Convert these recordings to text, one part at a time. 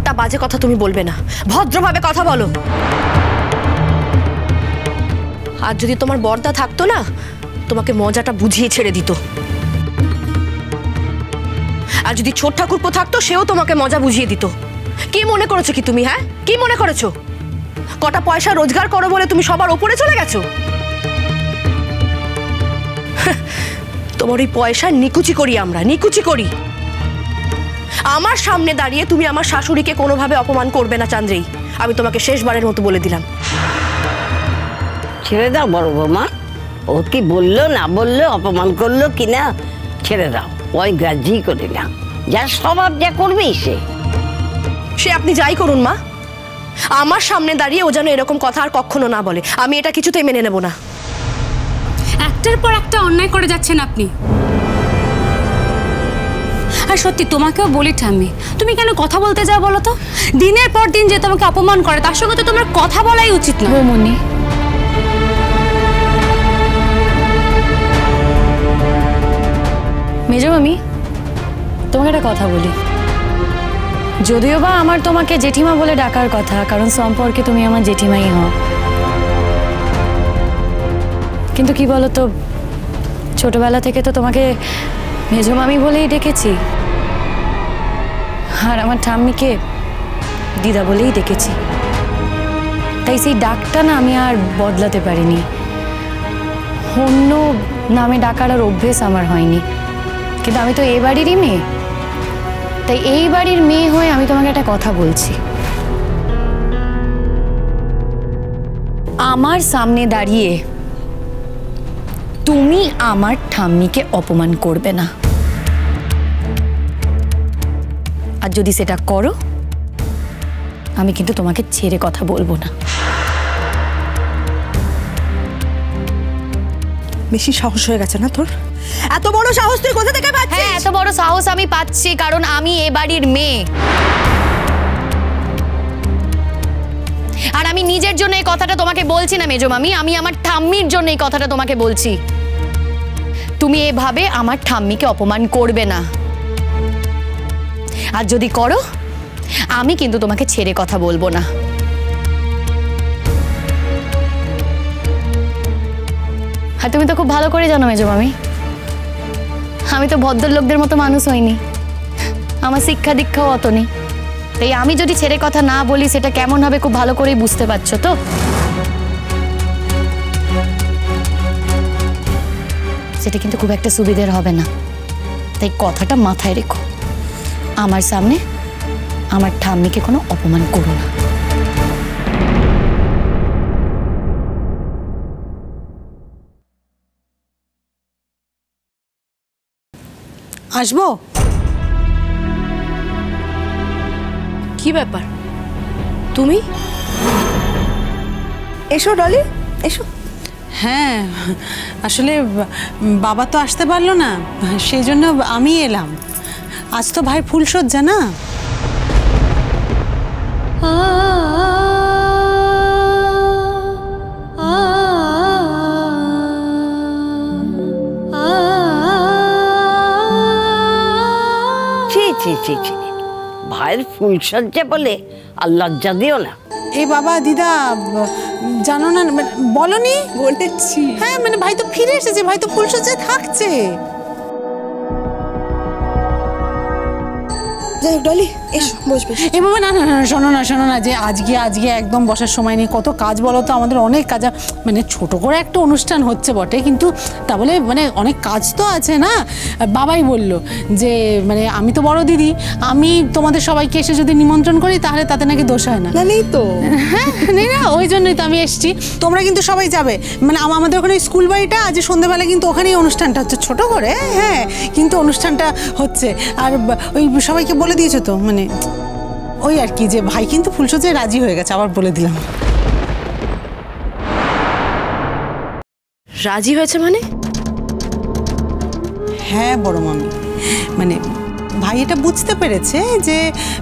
একটা বাজে কথা তুমি বলবে না, ভদ্রভাবে কথা বলো। আর যদি তোমার বর্দা থাকতো না, তোমাকে মজাটা বুঝিয়ে ছেড়ে দিত। আর যদি ছোট ঠাকুরপো থাকতো, সেও তোমাকে মজা বুঝিয়ে দিত। কি মনে করেছো কি তুমি? হ্যাঁ, কি মনে করেছো? কটা পয়সা রোজগার করো বলে তুমি সবার ওপরে চলে গেছো? তোমার ওই পয়সা নিকুচি করি আমরা, নিকুচি করি। আমার সামনে দাঁড়িয়ে তুমি আমার শাশুড়িকে কোনোভাবে অপমান করবে না চান্দ্রেই, আমি তোমাকে শেষবারের মতো বলে দিলাম। ছেড়ে দাও বড় বৌমা, ও কি বললো না বললো, অপমান করলো কিনা, ছেড়ে দাও। ওই গ্রাহ্যই করি না, যা স্বভাব যা করবে সে আপনি যাই করুন মা, আমার সামনে দাঁড়িয়ে ও যেন এরকম কথা আর কখনো না বলে। আমি এটা কিছুতেই মেনে নেব না। একটার পর একটা অন্যায় করে যাচ্ছেন আপনি। আর সত্যি তোমাকেও বলি ঠাম্মি, তুমি কেন কথা বলতে যাও বলো তো? দিনের পর দিন যে তোমাকে অপমান করে, তার সঙ্গে তো তোমার কথা বলাই উচিত না। বৌমনি, মেজো মামি, তোমাকে একটা কথা বলি। যদিও বা আমার তোমাকে জেঠিমা বলে ডাকার কথা, কারণ সম্পর্কে তুমি আমার জেঠিমাই হও, কিন্তু কি বলো তো, ছোটবেলা থেকে তো তোমাকে মেজো মামি বলেই ডেকেছি, আর আমার ঠাম্মিকে দিদা বলেই ডেকেছি। তাই সেই ডাকটা না আমি আর বদলাতে পারিনি। অন্য নামে ডাকার আর অভ্যেস আমার হয়নি। কিন্তু আমি তো এই বাড়িরই মেয়ে, তাই এই বাড়ির মেয়ে হয়ে আমি তোমাকে একটা কথা বলছি। আমার সামনে দাঁড়িয়ে তুমি আমার ঠাম্মিকে অপমান করবে না, আর যদি সেটা করো, আমি কিন্তু তোমাকে ছেড়ে কথা বলবো না। বেশি সাহস হয়ে গেছে না তোর? এত বড় সাহস তুই কোথা থেকে পাচ্ছিস? হ্যাঁ, এত বড় সাহস আমি পাচ্ছি কারণ আমি এ বাড়ির মেয়ে। আর আমি নিজের জন্য এই কথাটা তোমাকে বলছি না মেজো মামি, আমি আমার ঠাম্মির জন্য এই কথাটা তোমাকে বলছি। তুমি এভাবে আমার ঠাম্মিকে অপমান করবে না, আর যদি করো, আমি কিন্তু তোমাকে ছেড়ে কথা বলবো না। আর তুমি তো খুব ভালো করে জানো মেজো মামি, আমি তো ভদ্রলোকদের মতো মানুষ হইনি, আমার শিক্ষা দীক্ষাও অত নেই। তাই আমি যদি ছেড়ে কথা না বলি, সেটা কেমন হবে খুব ভালো করেই বুঝতে পারছো তো। সেটা কিন্তু খুব একটা সুবিধের হবে না, তাই কথাটা মাথায় রেখো। আমার সামনে আমার ঠাম্মিকে কোনো অপমান করো না। আসবো? কি ব্যাপার তুমি? এসো ডলি, এসো। হ্যাঁ, আসলে বাবা তো আসতে পারলো না, সেই জন্য আমি এলাম। আজ তো ভাই ফুলসজ্জা না। ভাইয়ের ফুলসজ্জা বলে আর লজ্জা দিও না। এই বাবা দিদা জানো না, বলনি? বলেছি। হ্যাঁ, মানে ভাই তো ফিরে এসেছে, ভাই তো ফুলসজ্জায় থাকছে। যাই হোক ডলি, এসো বসবে। এ বাবা, না না না, শোনো না, যে আজকে একদম বসার সময় নেই। কত কাজ বলো তো, আমাদের অনেক কাজ। মানে ছোট করে একটা অনুষ্ঠান হচ্ছে বটে, কিন্তু তা বলে মানে অনেক কাজ তো আছে না। বাবাই বলল যে মানে আমি তো বড় দিদি, আমি তোমাদের সবাইকে এসে যদি নিমন্ত্রণ করি তাহলে তাতে নাকি দোষ হয় না। নেই তো। হ্যাঁ, নেই না, ওই জন্যই তো আমি এসছি। তোমরা কিন্তু সবাই যাবে, মানে আমাদের ওখানে স্কুল বাড়িটা আজ সন্ধ্যাবেলা কিন্তু ওখানেই অনুষ্ঠানটা হচ্ছে, ছোট করে। হ্যাঁ, কিন্তু অনুষ্ঠানটা হচ্ছে। আর ওই সবাইকে বলে দিয়েছো তো, মানে ওই আর কি, যে ভাই কিন্তু ফুলসজ্জায় রাজি হয়ে গেছে, আবার বলে দিলাম। রাজি হয়েছে মানে? হ্যাঁ বড় মামি, মানে ভাই এটা বুঝতে পেরেছে যে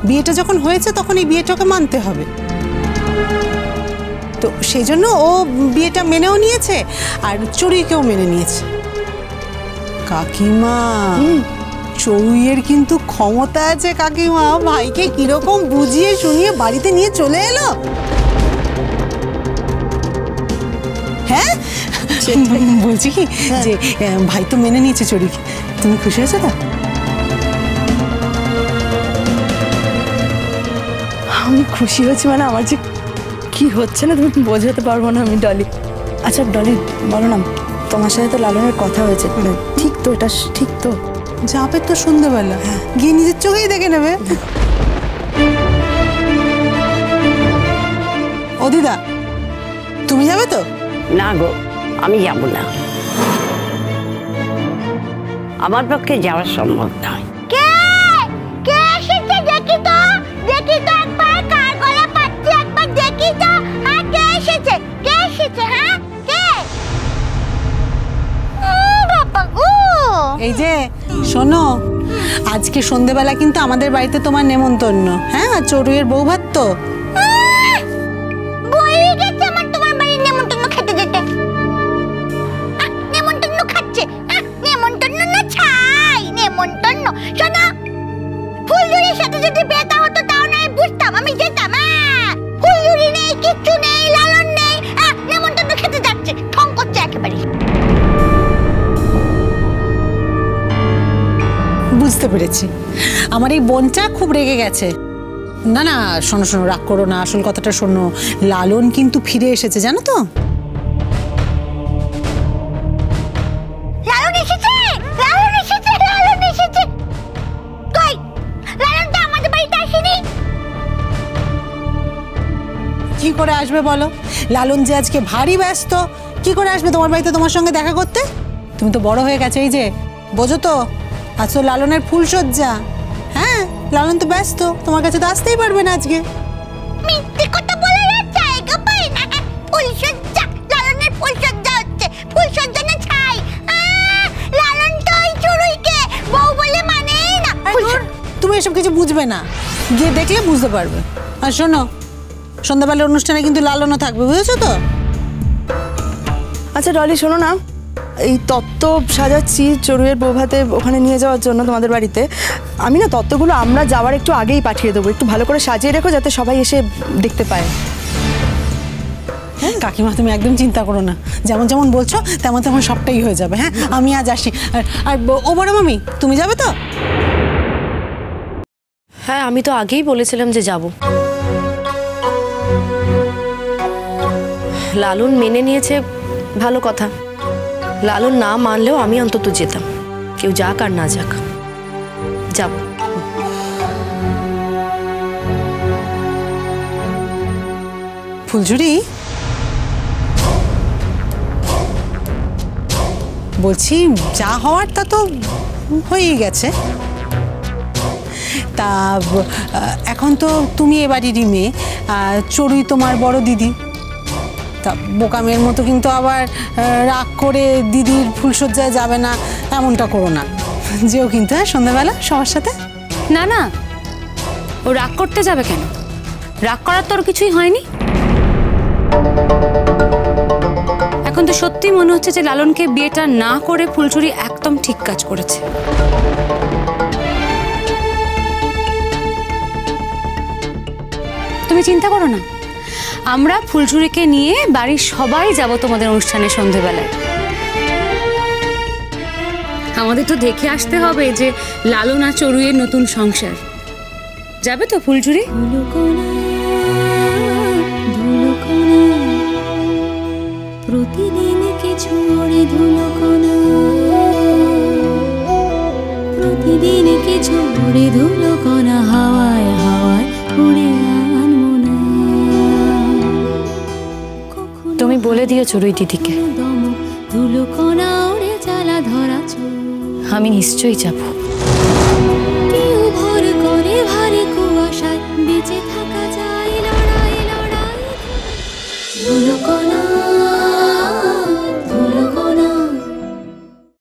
বিয়েটা যখন হয়েছে তখন এই বিয়েটাকে মানতে হবে, তো সেই জন্য ও বিয়েটা মেনেও নিয়েছে আর চড়ুইকেও মেনে নিয়েছে। কাকিমা, চড়ুইয়ের কিন্তু ক্ষমতা আছে কাকিমা, ভাইকে কিরকম বুঝিয়ে শুনিয়ে বাড়িতে নিয়ে চলে এলো। হ্যাঁ বলছি কি যে ভাই তো মেনে নিয়েছে চড়ুইকে, তুমি খুশি হয়েছো তো? আমি খুশি হয়েছি মানে আমার যে কি হচ্ছে না তুমি বোঝাতে পারবো না আমি ডলি। আচ্ছা ডলি বলো না, তোমার সাথে তো লালনের কথা হয়েছে, ঠিক তো? এটা ঠিক তো? যাবে তো সন্ধ্যেবেলা, গিয়ে নিজের চোখেই দেখে নেবে। ও দিদা তুমি যাবে তো? না গো, আমি যাব না, আমার পক্ষে যাওয়া সম্ভব নয়। কে কে এসেছে দেখি তো, দেখি তো একবার, কার গলা পাচ্ছি একবার দেখি তো। হ্যাঁ কে এসেছে, কে এসেছে? হ্যাঁ কে? বাবা গো, এই যে শোনো, আজকে সন্ধ্যেবেলা কিন্তু আমাদের বাড়িতে তোমার নেমন্তন্ন। হ্যাঁ, চড়ুইয়ের বউ ভাত তো। বই গেছে আমার তোমার বাড়ির নেমন্তন্ন খেতে যেতে। নেমন্তন্ন খাচ্ছে, নেমন্তন্ন না ছাই নেমন্তন্ন। শোনো, ফুলঝুরির সাথে যদি বেতা হতো তাও না বুঝতাম, আমি যেতাম। ফুলঝুরি নেই, কিচ্ছু নেই, লালন নেই, নেমন্তন্ন খেতে যাচ্ছে, ঠং করছে একেবারে। বুঝতে পেরেছি, আমার এই বোনটা খুব রেগে গেছে। না না শোনো শোনো, রাগ করো না, আসল কথাটা শোনো। লালন কিন্তু ফিরে এসেছে জানো তো? লালন এসেছে, লালন এসেছে, লালন এসেছে। কই লালন তো আমাদের বাড়িতে আসেনি। কি করে আসবে বলো? লালন যে আজকে ভারী ব্যস্ত, কি করে আসবে তোমার বাড়িতে তোমার সঙ্গে দেখা করতে? তুমি তো বড় হয়ে গেছে, এই যে বোঝো তো, আজ তো লালনের ফুলসজ্জা। হ্যাঁ, লালন তো ব্যস্ত, তোমার কাছে তো আসতেই পারবে না আজকে। মিথ্যে কথা বলে না, জায়গা পাই না। ফুলসজ্জা, লালনের ফুলসজ্জা হচ্ছে, ফুলসজ্জা না ছাই। লালন তো ওই চড়ুইকে বউ বলে মানেই না। তুমি এসব কিছু বুঝবে না, গিয়ে দেখলে বুঝতে পারবে। আর শোনো, সন্ধ্যাবেলার অনুষ্ঠানে কিন্তু লালনও থাকবে, বুঝেছো তো? আচ্ছা ডলি শোনো না, এই তত্ত্ব সাজাচ্ছি চড়ুইয়ের বৌভাতে ওখানে নিয়ে যাওয়ার জন্য তোমাদের বাড়িতে। আমি না তত্ত্বগুলো আমরা যাওয়ার একটু আগেই পাঠিয়ে দেবো, একটু ভালো করে সাজিয়ে রেখো যাতে সবাই এসে দেখতে পায়। হ্যাঁ কাকিমা, তুমি একদম চিন্তা করো না, যেমন যেমন বলছো তেমন তেমন সবটাই হয়ে যাবে। হ্যাঁ, আমি আজ আসি। আর ও বড় মামি, তুমি যাবে তো? হ্যাঁ আমি তো আগেই বলেছিলাম যে যাব। লালন মেনে নিয়েছে, ভালো কথা। লালন না মানলেও আমি অন্তত যেতাম, কেউ যাক আর না যাক যাব। ফুলঝুরি, বলছি যা হওয়ার তা তো হয়েই গেছে। তা এখন তো তুমি এ বাড়িরই মেয়ে, চড়ুই তোমার বড় দিদি। তা বোকা মেয়ের মতো কিন্তু আবার রাগ করে দিদির ফুলসজ্জায় যাবে না এমনটা করো না। যেও কিন্তু সন্ধ্যাবেলা সবার সাথে। না না, ও রাগ করতে যাবে কেন? রাগ করার তো ওর কিছুই হয়নি। এখন তো সত্যি মনে হচ্ছে যে লালনকে বিয়েটা না করে ফুলঝুরি একদম ঠিক কাজ করেছে। তুমি চিন্তা করো না, আমরা ফুলঝুরিকে নিয়ে বাড়ির সবাই যাব তোমাদের অনুষ্ঠানে সন্ধেবেলায়। আমাদের তো দেখে আসতে হবে যে লালন আর চড়ুইয়ের নতুন সংসার। যাবে তো ফুলঝুরি? প্রতিদিন কিছু ওড়ে ধুলোকণা, প্রতিদিন কিছু ওড়ে ধুলোকণা, হাওয়ায় হাওয়ায় উড়ে আনমো না। তুমি বলে দিও চড়ুই দিদিকে ধুলোকণা ওড়ে জ্বালা ধরা, আমি নিশ্চয়ই যাব।